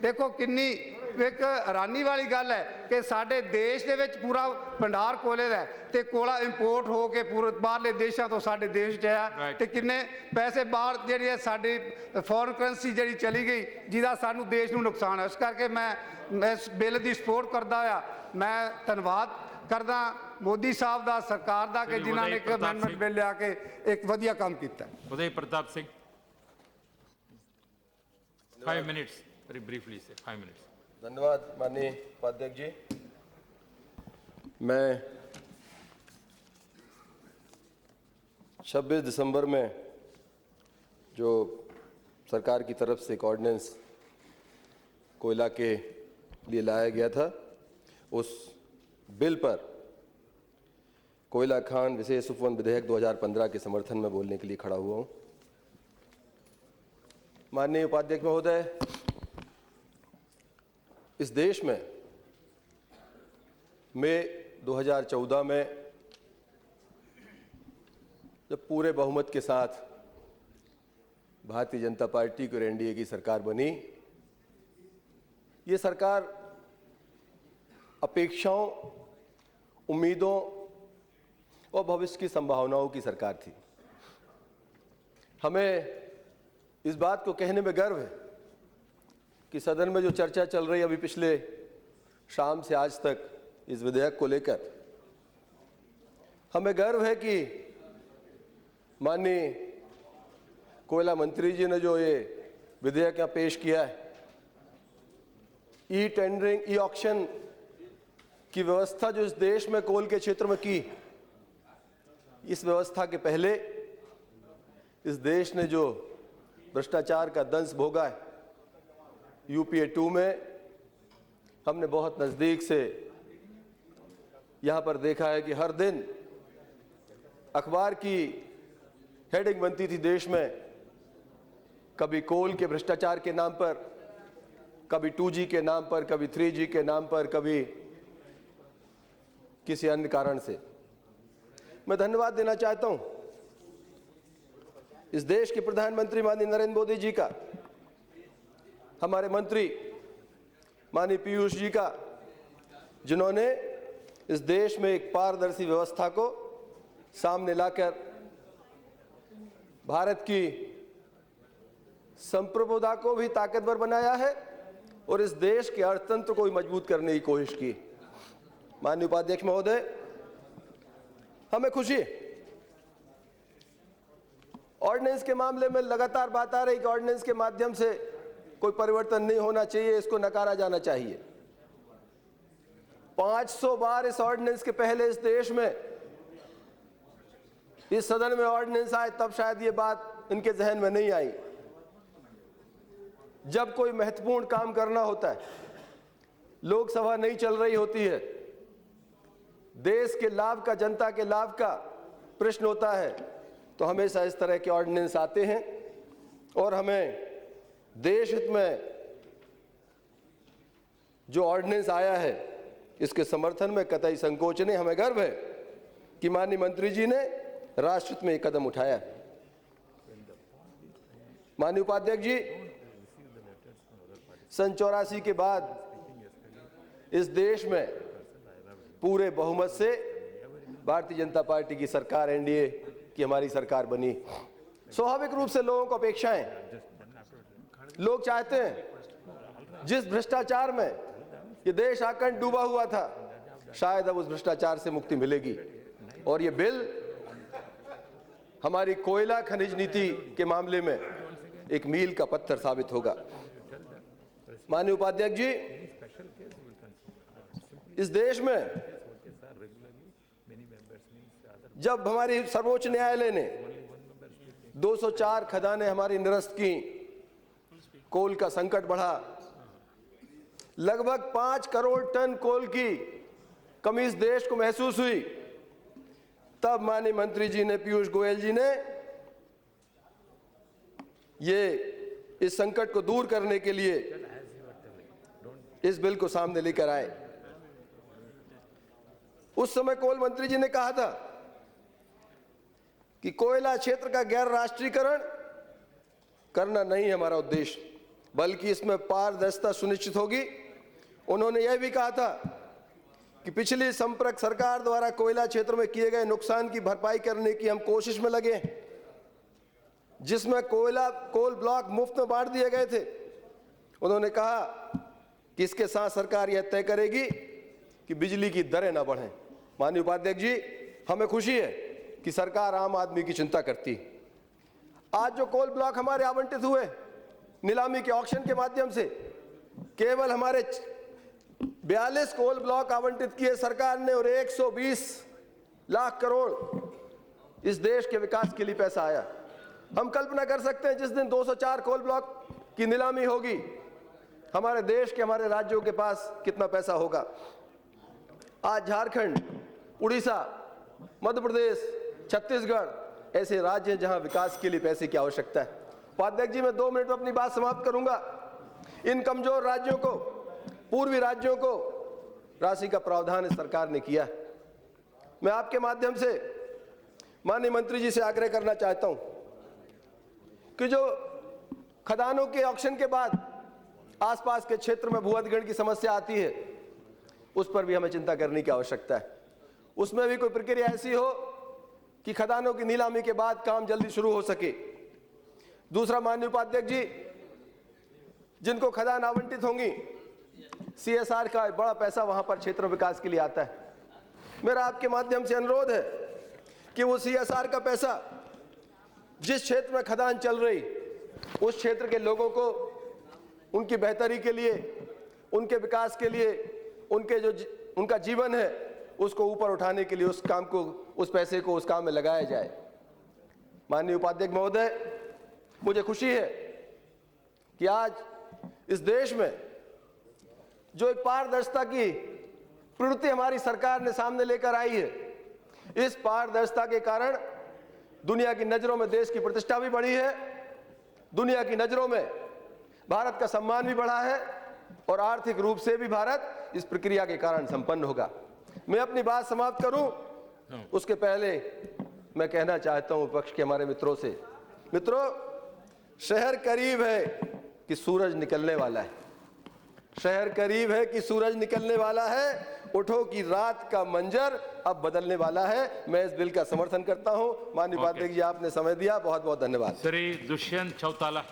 देखो किन्नी एक हैरानी वाली गल है कि साडे देश दे विच पूरा भंडार कोयले दा है ते कोला इंपोर्ट हो के पूरे बाहरले देशों तो साडे देश च आया ते किन्ने पैसे बाहर जिहड़ी है साडी फॉरेन करंसी जिहड़ी चली गई जिहदा सानू देश नू नुकसान है। इस करके मैं इस बिल की सपोर्ट करदा होया मैं धन्नवाद करदा मोदी साहब दा सरकार दा कि जिन्हां ने एक अमेंडमेंट बिल लिया के एक वधिया काम कीता। Uday Pratap Singh 5 minutes very briefly say 5 minutes। धन्यवाद माननीय उपाध्यक्ष जी। मैं 26 दिसंबर में जो सरकार की तरफ से एक ऑर्डिनेंस कोयला के लिए लाया गया था उस बिल पर कोयला खान विशेष उपवन विधेयक 2015 के समर्थन में बोलने के लिए खड़ा हुआ हूँ। माननीय उपाध्यक्ष महोदय, इस देश में मई 2014 में जब पूरे बहुमत के साथ भारतीय जनता पार्टी और एनडीए की सरकार बनी, ये सरकार अपेक्षाओं, उम्मीदों और भविष्य की संभावनाओं की सरकार थी। हमें इस बात को कहने में गर्व है कि सदन में जो चर्चा चल रही है अभी पिछले शाम से आज तक इस विधेयक को लेकर, हमें गर्व है कि माननीय कोयला मंत्री जी ने जो ये विधेयक यहाँ पेश किया है, ई टेंडरिंग, ई ऑक्शन की व्यवस्था जो इस देश में कोल के क्षेत्र में की, इस व्यवस्था के पहले इस देश ने जो भ्रष्टाचार का दंश भोगा है, यूपीए 2 में हमने बहुत नज़दीक से यहाँ पर देखा है कि हर दिन अखबार की हेडिंग बनती थी देश में, कभी कोल के भ्रष्टाचार के नाम पर, कभी 2G के नाम पर, कभी 3G के नाम पर, कभी किसी अन्य कारण से। मैं धन्यवाद देना चाहता हूँ इस देश के प्रधानमंत्री माननीय नरेंद्र मोदी जी का, हमारे मंत्री माननीय पीयूष जी का, जिन्होंने इस देश में एक पारदर्शी व्यवस्था को सामने लाकर भारत की संप्रभुता को भी ताकतवर बनाया है और इस देश के अर्थतंत्र को भी मजबूत करने की कोशिश की। माननीय उपाध्यक्ष महोदय, हमें खुशी है, ऑर्डिनेंस के मामले में लगातार बात आ रही कि ऑर्डिनेंस के माध्यम से कोई परिवर्तन नहीं होना चाहिए, इसको नकारा जाना चाहिए। 500 बार इस ऑर्डिनेंस के पहले इस देश में, इस सदन में ऑर्डिनेंस आए तब शायद ये बात इनके जहन में नहीं आई। जब कोई महत्वपूर्ण काम करना होता है, लोकसभा नहीं चल रही होती है, देश के लाभ का, जनता के लाभ का प्रश्न होता है, तो हमेशा इस तरह के ऑर्डिनेंस आते हैं और हमें देश हित में जो ऑर्डिनेंस आया है इसके समर्थन में कतई संकोच नहीं। हमें गर्व है कि माननीय मंत्री जी ने राष्ट्र हित में एक कदम उठाया। माननीय उपाध्यक्ष जी, सन 84 के बाद इस देश में पूरे बहुमत से भारतीय जनता पार्टी की सरकार, एनडीए की हमारी सरकार बनी। स्वाभाविक रूप से लोगों को अपेक्षाएं, लोग चाहते हैं जिस भ्रष्टाचार में ये देश आकंठ डूबा हुआ था, शायद अब उस भ्रष्टाचार से मुक्ति मिलेगी और ये बिल हमारी कोयला खनिज नीति के मामले में एक मील का पत्थर साबित होगा। माननीय उपाध्यक्ष जी, इस देश में जब हमारी सर्वोच्च न्यायालय ने 204 खदानें हमारी निरस्त की, कोल का संकट बढ़ा, लगभग 5 करोड़ टन कोल की कमी इस देश को महसूस हुई, तब माननीय मंत्री जी ने, पीयूष गोयल जी ने ये इस संकट को दूर करने के लिए इस बिल को सामने लेकर आए। उस समय कोल मंत्री जी ने कहा था कि कोयला क्षेत्र का गैर राष्ट्रीयकरण करना नहीं है हमारा उद्देश्य, बल्कि इसमें पारदर्शिता सुनिश्चित होगी। उन्होंने यह भी कहा था कि पिछली संपर्क सरकार द्वारा कोयला क्षेत्र में किए गए नुकसान की भरपाई करने की हम कोशिश में लगे हैं, जिसमें कोल ब्लॉक मुफ्त में बांट दिए गए थे। उन्होंने कहा कि इसके साथ सरकार यह तय करेगी कि बिजली की दरें ना बढ़ें। माननीय उपाध्यक्ष जी, हमें खुशी है कि सरकार आम आदमी की चिंता करती। आज जो कोल ब्लॉक हमारे आवंटित हुए नीलामी के ऑक्शन के माध्यम से, केवल हमारे 42 कोल ब्लॉक आवंटित किए सरकार ने और 120 लाख करोड़ इस देश के विकास के लिए पैसा आया। हम कल्पना कर सकते हैं जिस दिन 204 कोल ब्लॉक की नीलामी होगी, हमारे देश के, हमारे राज्यों के पास कितना पैसा होगा। आज झारखंड, उड़ीसा, मध्य प्रदेश, छत्तीसगढ़ ऐसे राज्य हैं जहां विकास के लिए पैसे की आवश्यकता है। उपाध्यक्ष जी, मैं 2 मिनट में अपनी बात समाप्त करूंगा। इन कमजोर राज्यों को, पूर्वी राज्यों को राशि का प्रावधान इस सरकार ने किया। मैं आपके माध्यम से माननीय मंत्री जी से आग्रह करना चाहता हूं कि जो खदानों के ऑक्शन के बाद आसपास के क्षेत्र में भू अधिग्रहण की समस्या आती है, उस पर भी हमें चिंता करने की आवश्यकता है। उसमें भी कोई प्रक्रिया ऐसी हो कि खदानों की नीलामी के बाद काम जल्दी शुरू हो सके। दूसरा, माननीय उपाध्यक्ष जी, जिनको खदान आवंटित होंगी, CSR का बड़ा पैसा वहां पर क्षेत्र विकास के लिए आता है। मेरा आपके माध्यम से अनुरोध है कि वो CSR का पैसा जिस क्षेत्र में खदान चल रही, उस क्षेत्र के लोगों को उनकी बेहतरी के लिए, उनके विकास के लिए, उनका जीवन है उसको ऊपर उठाने के लिए उस काम को, उस पैसे को उस काम में लगाया जाए। माननीय उपाध्यक्ष महोदय, मुझे खुशी है कि आज इस देश में जो एक पारदर्शिता की प्रवृत्ति हमारी सरकार ने सामने लेकर आई है, इस पारदर्शिता के कारण दुनिया की नजरों में देश की प्रतिष्ठा भी बढ़ी है, दुनिया की नजरों में भारत का सम्मान भी बढ़ा है और आर्थिक रूप से भी भारत इस प्रक्रिया के कारण संपन्न होगा। मैं अपनी बात समाप्त करूं, उसके पहले मैं कहना चाहता हूं विपक्ष के हमारे मित्रों से, मित्रों, शहर करीब है कि सूरज निकलने वाला है। शहर करीब है कि सूरज निकलने वाला है। उठो कि रात का मंजर अब बदलने वाला है। मैं इस बिल का समर्थन करता हूं। माननीय उपाध्यक्ष जी, आपने समय दिया, बहुत बहुत धन्यवाद। श्री दुष्यंत चौटाला।